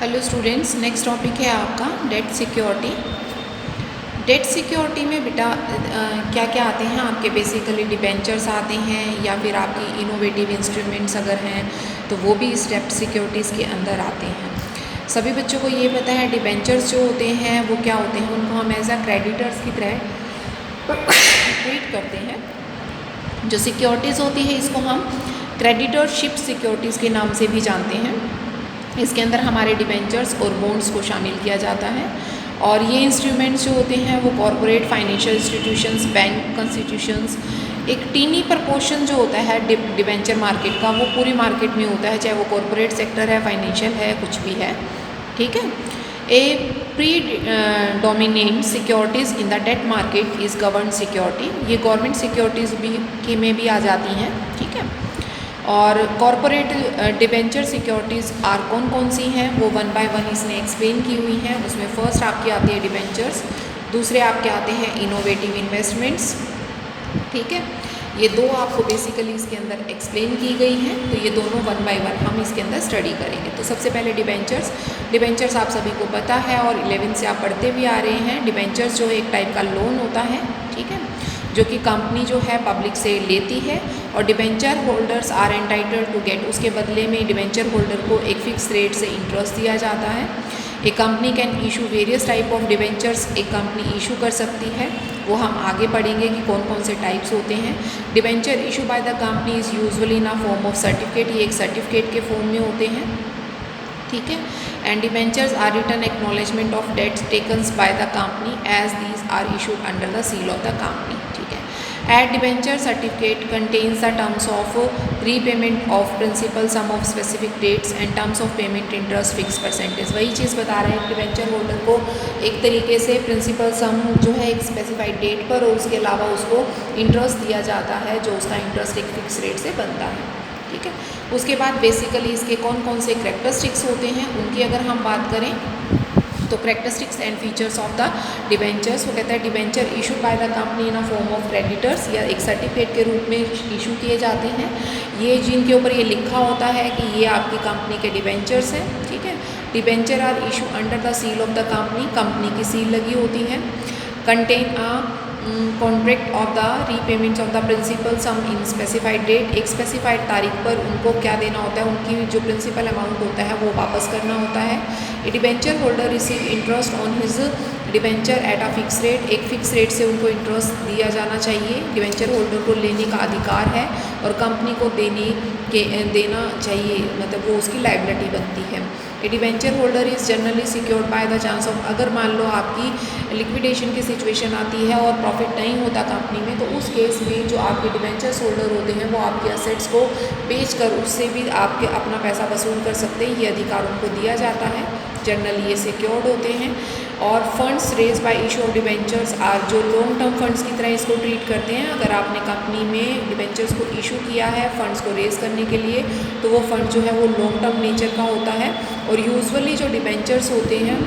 Hello students, next topic है आपका debt security. Debt security में बेटा क्या क्या आते हैं आपके, बेसिकली डिबेंचर्स आते हैं या फिर आपकी इनोवेटिव इंस्ट्रूमेंट्स अगर हैं तो वो भी इस डेट सिक्योरिटीज़ के अंदर आते हैं। सभी बच्चों को ये पता है डिबेंचर्स जो होते हैं वो क्या होते हैं, उनको हम एज अ क्रेडिटर्स की तरह ट्रीट करते हैं। जो सिक्योरिटीज़ होती है इसको हम क्रेडिटरशिप सिक्योरिटीज़ के नाम से भी जानते हैं। इसके अंदर हमारे डिबेंचर्स और बॉन्ड्स को शामिल किया जाता है और ये इंस्ट्रूमेंट्स जो होते हैं वो कॉरपोरेट फाइनेंशियल इंस्टीट्यूशंस, बैंक कंस्टिट्यूशंस, एक टीनी प्रपोर्शन जो होता है डिबेंचर मार्केट का वो पूरी मार्केट में होता है, चाहे वो कॉरपोरेट सेक्टर है, फाइनेंशियल है, कुछ भी है। ठीक है। A predominant securities in the debt market is govern security. ये गवर्नमेंट सिक्योरिटीज़ भी में भी आ जाती हैं। ठीक है। और कॉरपोरेट डिबेंचर सिक्योरिटीज़ आर कौन कौन सी हैं वो वन बाय वन इसने एक्सप्लेन की हुई हैं। उसमें फर्स्ट आपकी आती है डिबेंचर्स, दूसरे आपके आते हैं इनोवेटिव इन्वेस्टमेंट्स। ठीक है। ये दो आपको बेसिकली इसके अंदर एक्सप्लेन की गई हैं, तो ये दोनों वन बाय वन हम इसके अंदर स्टडी करेंगे। तो सबसे पहले डिबेंचर्स। डिबेंचर्स आप सभी को पता है और 11 से आप पढ़ते भी आ रहे हैं। डिबेंचर्स जो एक टाइप का लोन होता है, ठीक है, जो कि कंपनी जो है पब्लिक से लेती है और debenture holders are entitled to get, उसके बदले में डिबेंचर होल्डर को एक फिक्स रेट से इंटरेस्ट दिया जाता है। एक company can issue various type of debentures, एक कंपनी इशू कर सकती है, वो हम आगे पढ़ेंगे कि कौन कौन से टाइप्स होते हैं। Debenture issue bye the company is usually in a form of certificate, ये एक सर्टिफिकेट के फॉर्म में होते हैं। ठीक है। And debentures are written acknowledgement of debts taken by the company as these are issued under the seal of the company. ठीक है। At debenture certificate contains the terms of repayment of principal sum of specific dates and terms of payment interest fix percentage. वही चीज़ बता रहे हैं, debenture holder को एक तरीके से प्रिंसिपल सम जो है एक स्पेसिफाइड डेट पर और उसके अलावा उसको इंटरेस्ट दिया जाता है, जो उसका इंटरेस्ट एक फिक्स रेट से बनता है। ठीक है। उसके बाद बेसिकली इसके कौन कौन से करेक्टरिस्टिक्स होते हैं उनकी अगर हम बात करें तो characteristics and features of the debentures, वो कहता है debenture issued by the company in a form of creditors, या एक सर्टिफिकेट के रूप में इशू किए जाते हैं। ये जिनके ऊपर ये लिखा होता है कि ये आपकी कंपनी के डिबेंचर्स हैं। ठीक है। Debenture are issue under the seal of the company, company की सील लगी होती है। Contain a contract of the repayments of the principal sum in specified date, एक स्पेसिफाइड तारीख पर उनको क्या देना होता है, उनकी जो प्रिंसिपल अमाउंट होता है वो वापस करना होता है। A debenture holder receive interest on his debenture at a fix rate, एक फिक्स रेट से उनको इंटरेस्ट दिया जाना चाहिए। डिबेंचर होल्डर को लेने का अधिकार है और कंपनी को देना चाहिए, मतलब वो उसकी लायबिलिटी बनती है। A debenture holder is generally secured by the chance of, अगर मान लो आपकी लिक्विडेशन की सिचुएशन आती है और प्रॉफिट नहीं होता कंपनी में, तो उस केस में जो आपके डिबेंचर्स होल्डर होते हैं वो आपके असेट्स को बेचकर उससे भी आपके अपना पैसा वसूल कर सकते हैं। ये अधिकार उनको दिया जाता है, जनरली ये सिक्योर्ड होते हैं। और funds raise by issue of debentures are, जो लॉन्ग टर्म फंड्स की तरह इसको ट्रीट करते हैं। अगर आपने कंपनी में डिबेंचर्स को इशू किया है फंड्स को रेज करने के लिए, तो वो फंड जो है वो लॉन्ग टर्म नेचर का होता है। और यूजुअली जो डिबेंचर्स होते हैं